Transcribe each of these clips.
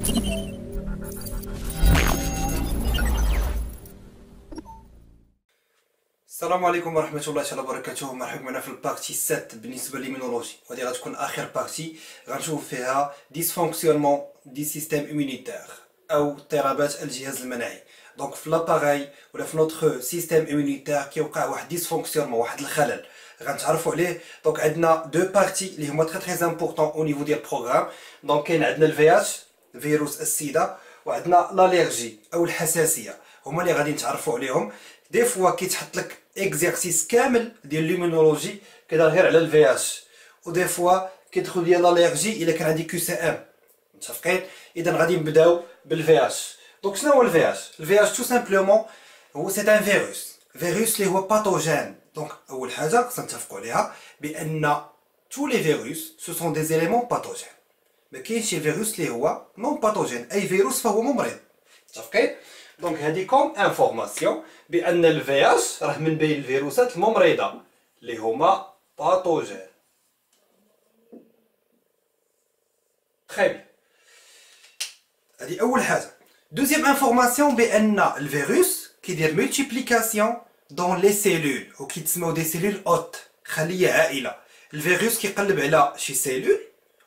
السلام عليكم ورحمة الله تعالى وبركاته. مرحبا معنا في البارتي 7 بالنسبة للإيمونولوجي، وهذه غتكون آخر بارتي غنشوف فيها ديسفونكسيونمون دي سيستيم إيمونيتير أو اضطرابات الجهاز المناعي. دونك في لاباغاي ولا في نوتخ سيستيم إيمونيتير كيوقع واحد ديسفونكسيونمون، واحد الخلل غنتعرفوا عليه. دونك عندنا دو بارتي اللي هما تري امبورطون او نيفو ديال البروغرام. دونك كاين عندنا الفي اتش فيروس السيدا، وعندنا لاليرجي او الحساسيه، هما اللي غادي نتعرفوا عليهم. دي فوا كيتحط لك اكزرسيس كامل ديال ليمونولوجي كيدار غير على الفي اتش، ودي فوا كيدخل ديال لاليرجي الا كان عندي كيو سي ام. متفقين؟ اذا غادي نبداو بالفي اتش. دونك شنو هو الفي اتش؟ الفي اتش تو سامبلومون هو سي ان فيروس اللي هو باثوجين. دونك اول حاجه خصنا نتفقوا عليها بان تو لي فيروس سو سون دي زيليمون باثوجين. ما كاينش شي فيروس اللي هو نون باثوجين، اي فيروس فهو ممرض. متفقين؟ دونك هادي كوم انفورماسيون بان الفي اتش راه من بين الفيروسات الممرضه اللي هما باثوجين. تري بيان، هادي اول حاجه. دوزيام انفورماسيون بان الفيروس كيدير مولتيبليكاسيون دون لي سيلول وكيتسموا دي سيلول اوت، خليه عائله. الفيروس كيقلب على شي سيلول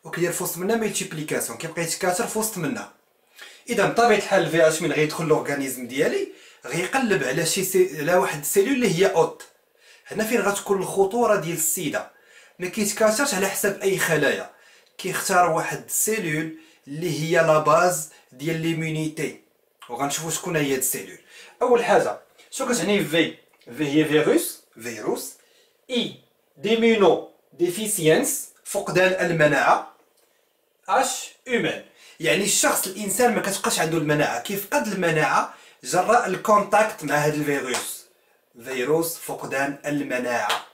وكيدير في وسط منها مولتيبليكاسيون، كيبقى يتكاثر في وسط منها. اذا بطبيعه الحال الفي اتش من غيدخل لورغانيزم ديالي غيقلب على على واحد السيلول اللي هي اوت. هنا فين غتكون الخطوره ديال السيده، ما كيتكاثرش على حساب اي خلايا، كيختار واحد السيلول اللي هي لا باز ديال ليمونيتي. وغنشوفوا شكون هي هاد السيلول. اول حاجه شنو كتعني في هي فيروس. اي ديمونو ديفيسيانس فقدان المناعه. اش هيومان يعني الشخص الانسان ما كتبقاش عنده المناعه، كيفقد المناعه جراء الكونتاكت مع هذا الفيروس. فيروس فقدان المناعه،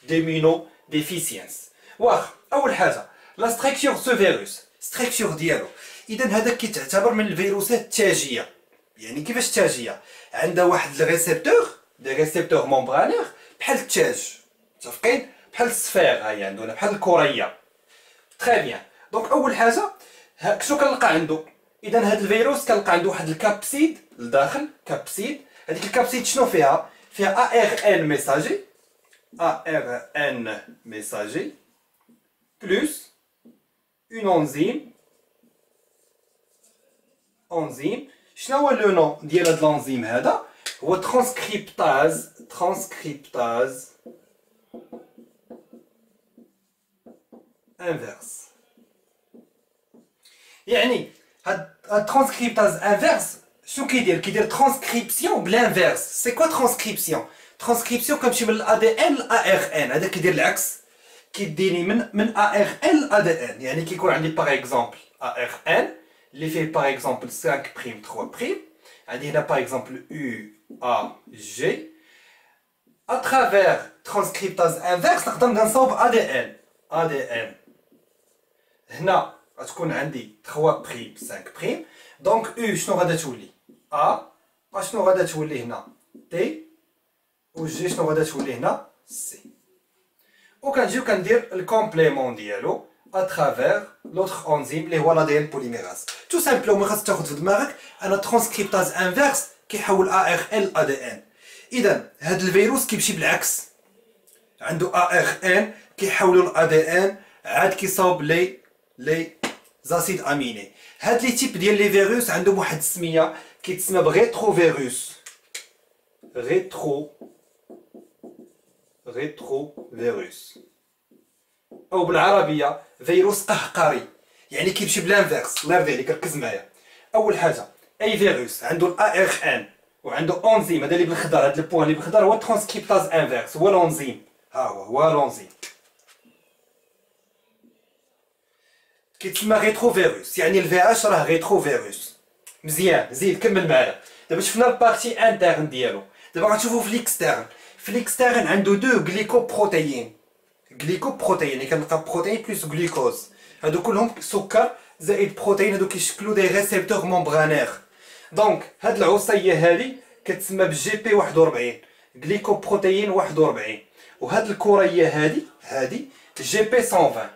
ديمونو ديفيسيانس. واخا اول حاجه لا ستركتور سو فيروس، ستركتور ديالو. اذا هذا كيتعتبر من الفيروسات التاجيه. يعني كيفاش التاجيه؟ عندها واحد دي ريسبتور ممبرانير بحال التاج. متفقين؟ بحال السفير هاي عندنا، بحال الكريه. تري بيان. دونك اول حاجه شنو كنلقى عنده؟ اذا هذا الفيروس كنلقى عنده واحد الكابسيد لداخل، كابسيد. هذيك الكابسيد شنو فيها؟ فيها ARN ميساجي بلس اون انزيم. شنو هو لو نون ديال هذا الانزيم؟ هذا هو ترانسكريبتاز انفيرس. يعني هاد الترانسكريبتاز انفيرس شنو كيدير ترانسكريبسيون بلانفيرس. سي كوا ترانسكريبسيون كنمشي من الا دي ان لا ان، هذا كيدير العكس، كيديني من ا ان لا دي ان. يعني كيكون عندي باغ اكزومبل ان اللي فيه باغ اكزومبل 5 بريم 3 بريم، عندي هنا باغ اكزومبل او جي. اترافير ترانسكريبتاز انفيرس نقدر نصاوب ا دي ان. هنا غتكون عندي 3 بريم 5 بريم. دونك شنو غادا تولي؟ شنو غادا تولي هنا؟ تي. و جي شنو غادا تولي هنا؟ سي. وكنجيو كندير الكومبليمون ديالو اترافير لوتر انزيم اللي هو لا دي ان بوليميراز. تو سامبلومون خاصك تاخد في دماغك انا ترانسكريبتاز انفيرس كيحول ال ا دي ان. اذا هاد الفيروس كيمشي بالعكس، عنده ان كيحولوا ل دي ان، عاد كيصاوب لي زاسيد اميني. هاد لي تيب ديال لي فيروس عندهم واحد السميه كيتسمى بريترو فيروس. ريترو فيروس او بالعربيه فيروس قهقري، يعني كيمشي بالانفيرس. الله يرضي عليك ركز معايا. اول حاجه اي فيروس عنده ان وعنده انزيم، هذا اللي بالخضر، هذا البوان اللي بالخضر هو ترانسكريبتاز انفيرس، هو الانزيم. ها هو الانزيم كيتسمى ريترو فيروس. يعني الفي اتش راه ريترو فيروس. مزيان، زيد كمل معايا. دابا شفنا البارتي انترن ديالو، دابا غنشوفو في ليكسترن. في ليكسترن عنده دو غليكوبروتيين يعني كنلقى بروتيين بلس غلوكوز، هادو كلهم سكر زائد بروتيين، هادو كيشكلوا دي ريسبتور ممبرانير. دونك هاد العصيه هادي كتسمى بالجي بي 41 غليكوبروتيين 41، وهاد الكريه هادي جي بي 120.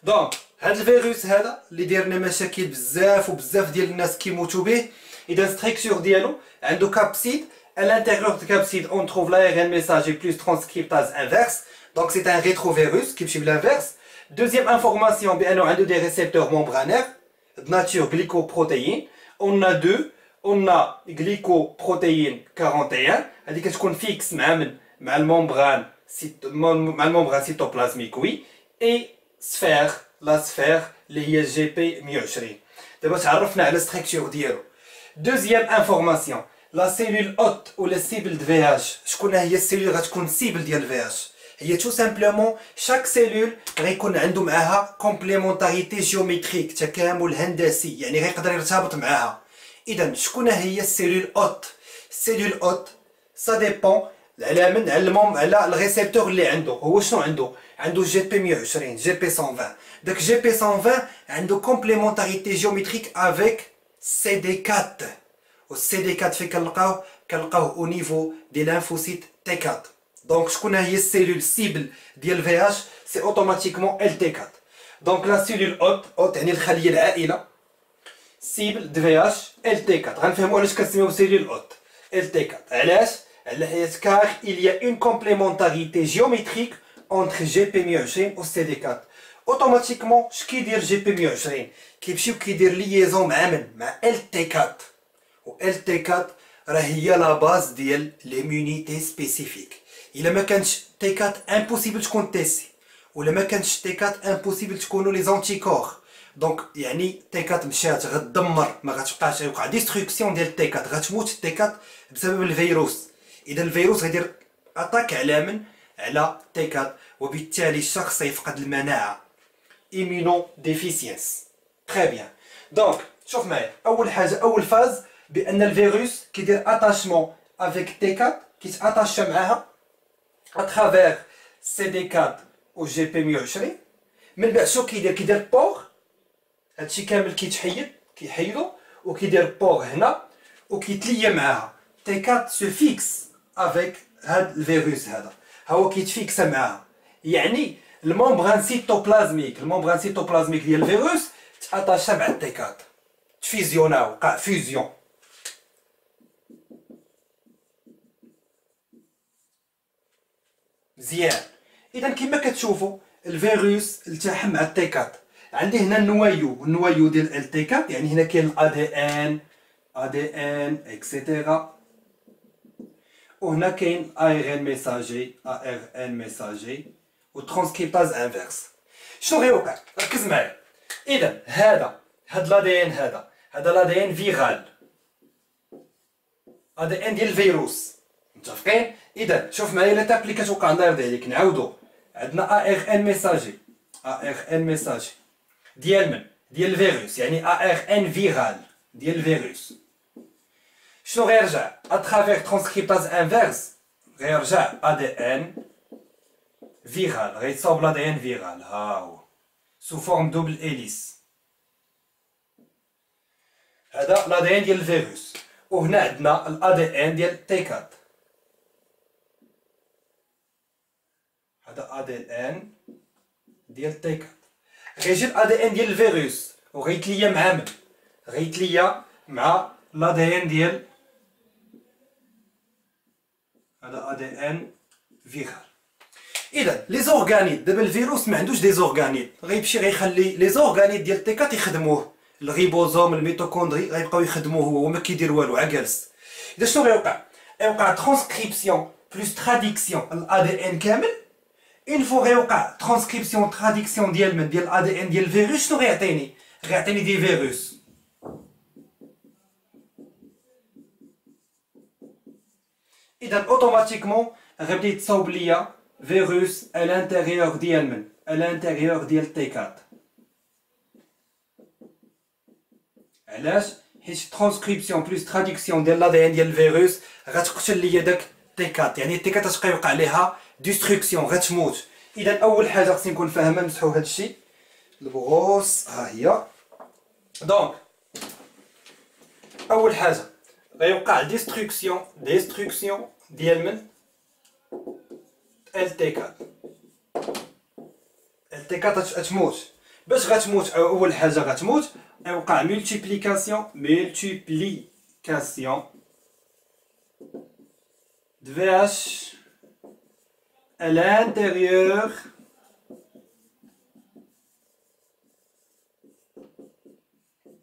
دونك هاد الفيروس هذا اللي دايرنا مشاكل بزاف وبزاف ديال الناس كيموتوا به. اذا ستركتور ديالو عنده كابسيد. À l'intérieur de capside, on trouve l'ARN messager plus transcriptase inverse. Donc c'est un rétrovirus qui suit l'inverse. Deuxième information, on a des récepteurs membranaires de nature glycoprotéine. On a deux. On a glycoprotéine 41. C'est-à-dire qu'on fixe même la membrane cytoplasmique, oui. Et sphère, la sphère, les ISGP ميوشرين. D'abord, on a la structure ديالو. Deuxième information. La cellule hôte ou la cible de VH. شكون هي السيلول غتكون cible ديال VH؟ هي tout simplement chaque cellule غيكون عنده معاها complémentarité géométrique تكامل هندسي، يعني غيقدر يرتبط معاها. إذا شكون هي السيلول hôte؟ السيلول hôte ça dépend على الريسبتور اللي عنده. هو شنو عنده؟ عنده جي بي 120 جي بي 120. داك جي بي 120 عنده complémentarité géométrique avec CD4. والCD4 فين كنلقاوه او نيفو ديال لانفوسيت تي 4. دونك شكون هي السيلول سيبل ديال في اش؟ سي اوتوماتيكمون ال تي 4. دونك لا سيلول اوت يعني الخليه العائله سيبل دي في اش ال تي 4. غنفهموا علاش كنسميوه سيلول اوت ال تي 4. علاش؟ على حيت كار il y a une complémentarité géométrique entre GP120 و CD4. اوتوماتيكمون اش كيدير جي بي 120؟ كيمشي وكيدير ليزون مع من؟ مع ال تي 4. و ال تي 4 راه هي لا باز ديال ليمونيتي سبيسيفيك. الا ما كانش تي 4 امبوسيبل تكون تي سي، ولا ما كانش تي 4 امبوسيبل تكونوا لي زونتيكور. دونك يعني تي 4 مشات غتدمر، ما غتبقاش، يوقع ديستركسيون ديال تي 4، غتموت تي 4 بسبب الفيروس. اذا الفيروس غيدير اتاك على من؟ على تي 4، وبالتالي الشخص يفقد المناعه ايمونو ديفيسيانس. تري بيان. دونك شوف معايا، اول حاجه اول فاز بان الفيروس كيدير اتاشمون افيك تي 4، كيتاتاشا معاها اترافير سي دي 4 و جي بي 120. من بعد شنو كيدير بور، هادشي كامل كيحيدو وكيدير بور هنا وكيتليا معاها تي 4 سو فيكس افيك هاد الفيروس هذا، ها هو كيتفيكسا معاها. يعني المومبران سيتوبلازميك ديال الفيروس تاتاشا مع تي 4، تفيزيونا، وقع فيزيون. مزيان. اذا كما كتشوفوا الفيروس التحم مع التي 4. عندي هنا النوايو ديال ال تي 4، يعني هنا كاين الاي دي ان اكسيتيرا، وهنا كاين ار ان ميساجي و ترانسكريبتاز انفيرس. شنو غيوقع؟ ركز معايا. اذا هاد لا دي ان هذا لا دي ان فيرال، ا دي ان ديال الفيروس، متفقين؟ اذا شوف معايا ليتاب اللي كتوقع الله يرضي عليك. نعاودو، عندنا ار ان ميساجي ديال من؟ ديال الفيروس، يعني ار ان فيرال ديال الفيروس. شنو غيرجع؟ اترافير ترانسكريبتاز انفيرس غيرجع ا دي ان فيرال، غيتصاوب لا دي ان فيرال، ها هو سو فورم دوبل هيليس. هذا لا دي ان ديال الفيروس، وهنا عندنا الا دي ان ديال تي 4. هذا ا دي ان ديال تي 4. غيجي الا دي ان ديال الفيروس وغيتليا مع من؟ غيتليا مع لا دي ان ديال هذا ا دي ان فيرال. اذا لي زورغانيت، دابا الفيروس ما عندوش دي زورغانيت، غيمشي غيخلي لي زورغانيت ديال تي 4 يخدموه، الريبوزوم الميتوكوندري غيبقاو يخدموه، هو ما كيدير والو، عا جالس. اذا شنو غيوقع؟ غيوقع ترانسكريبسيون بلس تراديكسيون الا دي ان كامل. اون فوا غيوقع ترانسكريبسيون تراديكسيون ديال من؟ ديال ا دي ان ديال الفيروس. شنو غيعطيني؟ غيعطيني دي فيروس. اذا اوتوماتيكمون غيبدا يتصاوب ليا فيروس الانتيريور ديال من؟ الانتيريور ديال تي 4. علاش؟ حيت ترانسكريبسيون بلس تراديكسيون ديال لا دي ان ديال الفيروس غتقتل ليا داك تي 4، يعني تي 4 تبقى يوقع ليها ديستركسيون، غتموت. اذا اول حاجه خصني نكون فاهمه، نمسحوا هذا الشيء البغوص، ها هي. دونك اول حاجه غيوقع ديستركسيون ديال من؟ ال تي 4. ال تي 4 تموت. باش غتموت اول حاجه غتموت غيوقع ملتيبليكاسيون de VH à l'intérieur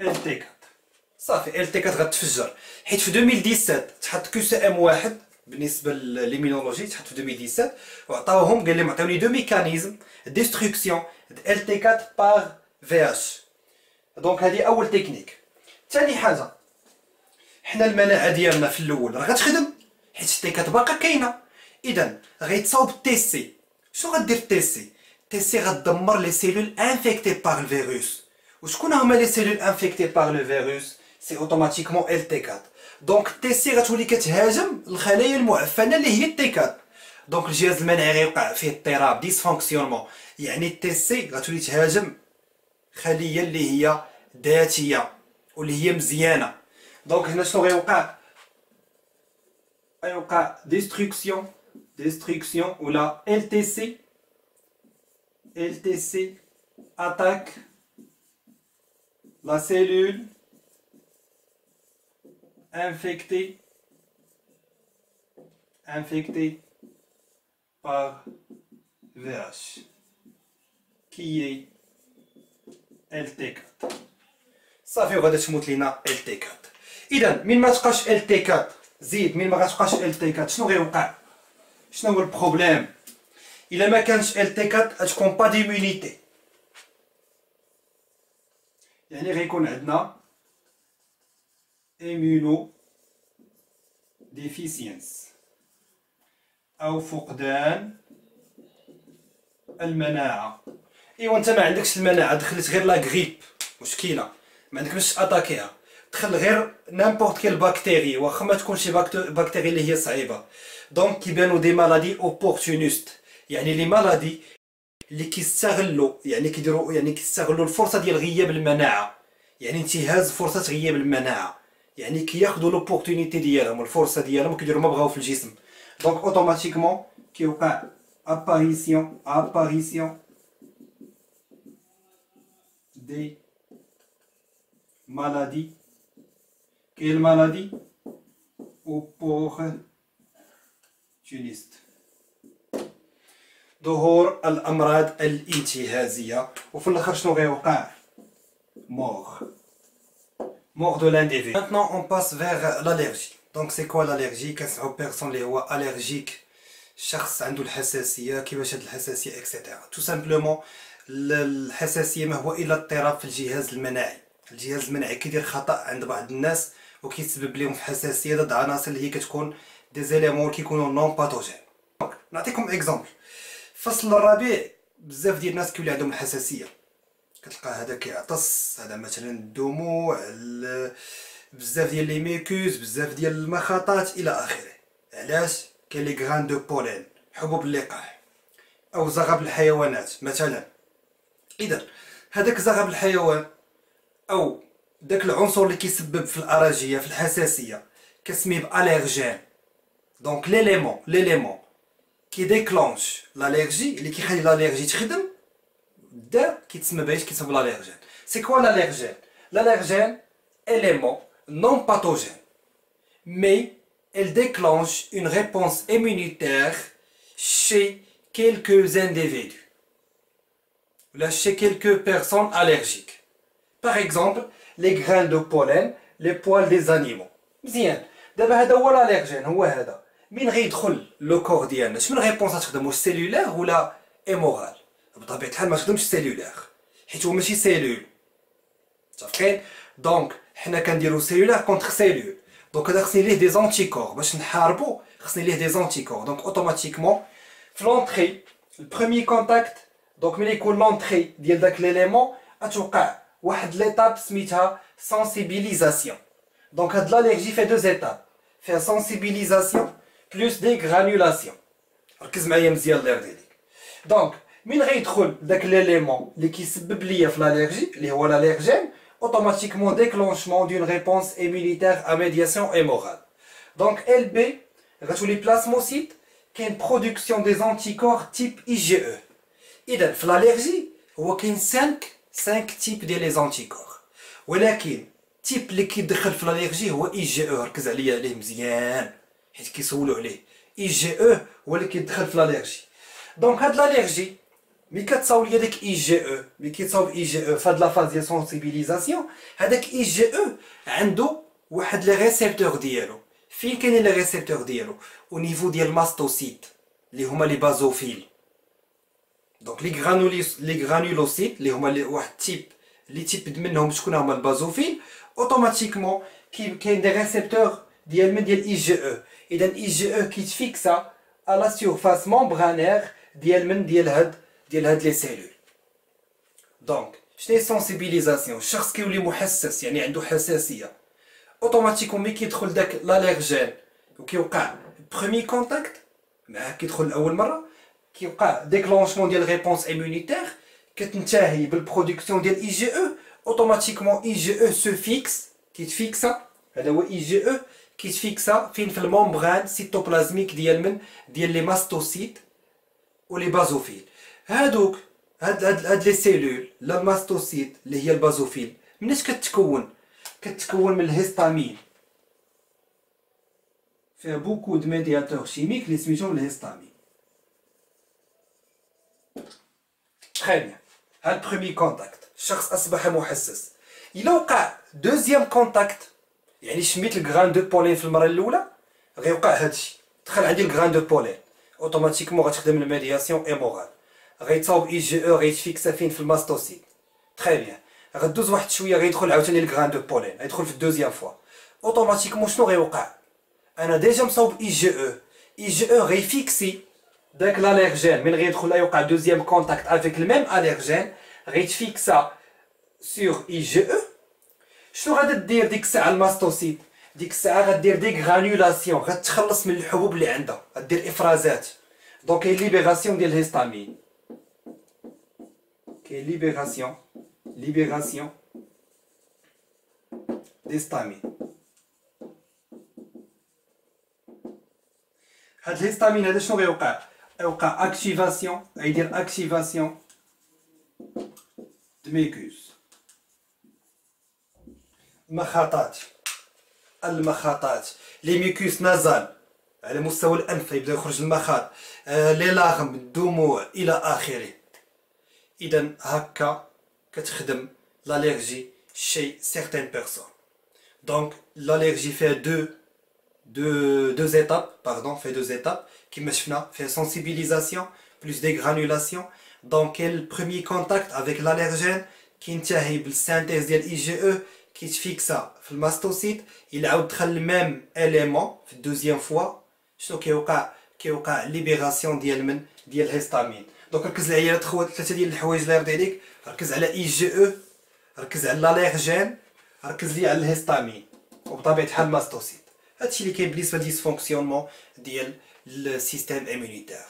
LT4 صافي LT4 غتفجر حيت في 2017 تحط كيو سي ام واحد بالنسبه للإيمينولوجي تحط في 2017 وعطاوهم قال لهم عطاوني دو ميكانيزم ديستركسيون LT4 باغ VH دونك هذه اول تكنيك. ثاني حاجه حنا المناعه ديالنا في الاول راه غتخدم حيت LT4 باقا كاينه، اذا غيتصاوب تي سي. شنو غدير تي سي؟ تي سي غتدمر لي سيلول انفيكتي باغ الفيروس. وشكون هما لي سيلول انفيكتي باغ لو فيروس؟ سي اوتوماتيكمون LT4. دونك تي سي غتولي كتهاجم الخلايا المعفنه اللي هي التي 4. دونك الجهاز المناعي غيوقع فيه اضطراب ديسفونكسيونمون، يعني التي سي غتولي تهاجم خليه اللي هي ذاتيه واللي هي مزيانه. دونك هنا شنو غيوقع؟ غيوقع ديستركسيون ولا LTC attaque la cellule infectée par VH qui est LT4. صافي وغادا تموت لينا LT4. اذا من ما تبقاش LT4 زيد من ما غتبقاش LT4 شنو غيوقع؟ شنو هو البروبليم؟ الا ما كانش LT4 غتكون با ديمونيتي، يعني غيكون عندنا ايمونو ديفيسينس او فقدان المناعه. ايوا انت ما عندكش المناعه، دخلت غير لا غريب مشكله، ما عندكش اتاكيها، دخل غير نامبورت كيل باكتيري واخا ما تكونش باكتيري اللي هي صعيبه. دونك كيبانو دي مالادي اوبورتونيست، يعني لي مالادي اللي كيستغلوا كيستغلوا الفرصه ديال غياب المناعه، يعني انتهاز فرصه غياب المناعه، يعني كياخذوا لوبورتونيتي ديالهم الفرصه ديالهم كيديروا ما بغاو في الجسم. دونك اوتوماتيكمون كيوقع اباريسيون دي مالادي. كاين المالادي اوبورتونيست، ظهور الامراض الانتهازيه، وفي الاخر شنو غيوقع؟ mort de l'individu. Maintenant on passe vers l'allergie. Donc c'est quoi l'allergie؟ كنسمعوا بيرسون اللي هو الرجيك، شخص عنده الحساسيه، كيفاش هاد الحساسيه اكسيتيرا. تو سامبلومون الحساسيه ما هو الا اضطراب في الجهاز المناعي. الجهاز المناعي كيدير خطا عند بعض الناس وكيتسبب لهم في حساسيه ضد عناصر اللي هي كتكون دي زيليمون كيكونوا نون باتوجين. نعطيكم اكزومبل. فصل الربيع بزاف ديال الناس كيولي عندهم الحساسيه، كتلقى هذا كيعطس، هذا مثلا الدموع، بزاف ديال لي ميكوز، بزاف ديال المخاطات الى اخره. علاش؟ كاين لي غران دو بولين، حبوب اللقاح او زغب الحيوانات مثلا. اذا هذاك زغب الحيوان او داك العنصر اللي كيسبب في الارجيه في الحساسيه كسميه بالرجين. دونك ليليمون كي ديكلونش لالرجي اللي كيخلي لالرجي تخدم دا كيتسمى باش كيتسمى لالرجين. سي كوا لالرجين؟ L'allergène, élément non pathogène, mais elle déclenche une réponse immunitaire chez quelques individus, là, chez quelques personnes allergiques. Par exemple, les graines de pollen, les poils des animaux. مزيان، دابا هذا هو الالرجين، هو هذا. مين غيدخل لو كور ديالنا؟ شنو الريبونس غتخدم؟ واش سيلولار ولا ايمورال؟ بطبيعة الحال ما تخدمش سيلولار حيت هو ماشي سيلول، متفقين؟ دونك حنا كنديرو سيلولار كونتر سيلول، دونك هذا خصني ليه دي زونتيكور باش نحاربو، خصني ليه دي زونتيكور. دونك اوتوماتيكمون في لونطري البروميي كونتاكت، دونك ملي يكون لونطري ديال داك ليليمون غتوقع واحد ليتاب سميتها سونسيبيليزاسيون. دونك هاد لالرجي فيها دو زيتاب، فيها سونسيبيليزاسيون بلوس دي غرانولاسيون. ركز معايا مزيان الله يرضي عليك. دونك من غيدخل داك ليليمون اللي كيسبب ليا في لالرجي اللي هو l'allergène, automatiquement déclenchement d'une réponse immunitaire à médiation hémorale. Donc LB غتولي بلازموسيت كاين برودكسيون دي زانتيكور تيب IgE. اذا في لالرجي هو كاين 5 5 تيب ديال لي زانتيكور، ولكن التيب اللي كيدخل في الالرجي هو اي جي او. ركز عليه مزيان حيت كيسولوا عليه. اي جي او هو اللي كيدخل في الالرجي. دونك هاد الالرجي ملي كتصاوب ليا داك اي جي او، ملي كيتصاوب اي جي او فهاد لا فاز ديال سونسيبيليزاسيون، هذاك اي جي او عنده واحد لي ريسبتور ديالو. فين كاينين لي ريسبتور ديالو؟ او نيفو ديال الماستوسيت اللي هما لي بازوفيل. دونك لي غرانولوسيت اللي هما واحد تيب لي تيب منهم شكون هما البازوفيل، اوتوماتيكمون كاين دي ريسبتور ديال اي جي او. اذا اي جي او كيتفيكسا على لا سيرفاس ممبرانير ديال هاد لي سيلول. دونك شنو هي سونسيبيليزاسيون؟ الشخص كيولي محسس، يعني عنده حساسيه. اوتوماتيكمون ملي كيدخل داك لالرجين وكيوقع برومي كونتاكت معاه، كيدخل لاول مره كيوقع ديكلونشمون ديال ريبونس ايمونيتير، كتنتهي بالبرودكسيون ديال اي جي او. اوتوماتيكمون اي جي او سو فيكس، كيتفيكسا. هذا هو اي جي او كيتفيكسا فين؟ في الممبران سيتوبلازميك ديال لي ماستوسيت ولي بازوفيل. هادوك هاد لي سيلول لا الماستوسيت اللي هي البازوفيل مناش كتكون من الهيستامين. فيها بوكو د ميدياتور شيميك اللي سميتهم الهيستامين. تخي بيان. هاد برومي كونتاكت الشخص اصبح محسس. الا وقع دوزيام كونتاكت، يعني شميت الغران دو بولين في المره الاولى، غيوقع هادشي. دخل عندي الغران دو بولين، اوتوماتيكمون غتخدم الميدياسيون ايمورال، غيتصاوب اي جي او، غيتفيكسا فين؟ في الماستوسيت. تخي بيان. غدوز واحد شويه غيدخل عاوتاني الغران دو بولين، غيدخل في الدوزيام فوا. اوتوماتيكمون شنو غيوقع؟ انا ديجا مصاوب اي جي او. اي جي او غيفيكسي داك الالرجين من غيدخل يوقع دوزيام كونتاكت افيك الميم الرجين، غيتفيكسا سور اي جي او. شنو غادا دير ديك الساعه الماستوسيت؟ ديك الساعه غدير ديك غرانولاسيون، غتخلص من الحبوب اللي عندها، غدير افرازات. دونك كاين ليبيراسيون ديال الهيستامين، كاين ليبيراسيون ديستامين. هاد الهيستامين هذا شنو غيوقع؟ غيوقع اكتيفاسيون، غيدير اكتيفاسيون د ميكوس. المخاطات لي ميكوس نازال على مستوى الانف يبدا يخرج المخاط، لي لاغم، الدموع الى اخره. اذا هكا كتخدم l'allergie chez certaines personnes. Donc l'allergie fait deux étapes, fait deux étapes. Comme شفنا fait sensibilisation plus dégranulation. Donc le premier contact avec l'allergène qui انتهي بالسانتيز ديال اي جي او كيتفيكسا في الماستوسيت، يعاود دخل الميم اليمون في الدوزيام فوا. شنو كيوقع ليبيراسيون ديال الهيستامين. دونك ركز عليا ثلاثه ديال الحوايج اللي يرضي عليك. ركز على اي جي او، ركز على الالرجين، ركز لي على الهيستامين، وبطبيعه الحال الماستوسيت. هادشي اللي كاين بالنسبه للديسفونكسيونمون ديال السيستيم ايمونيتير.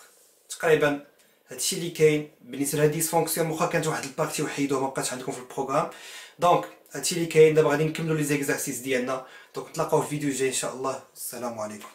تقريبا هادشي اللي كاين بالنسبه لهاد الديسفونكسيون. واخا كانت واحد البارتي وحيدوها مابقاتش عندكم في البروغرام. دونك هادشي اللي كاين. دابا غادي نكملوا لي زيكزارسيس ديالنا. دونك نتلاقاو في فيديو جاي ان شاء الله. السلام عليكم.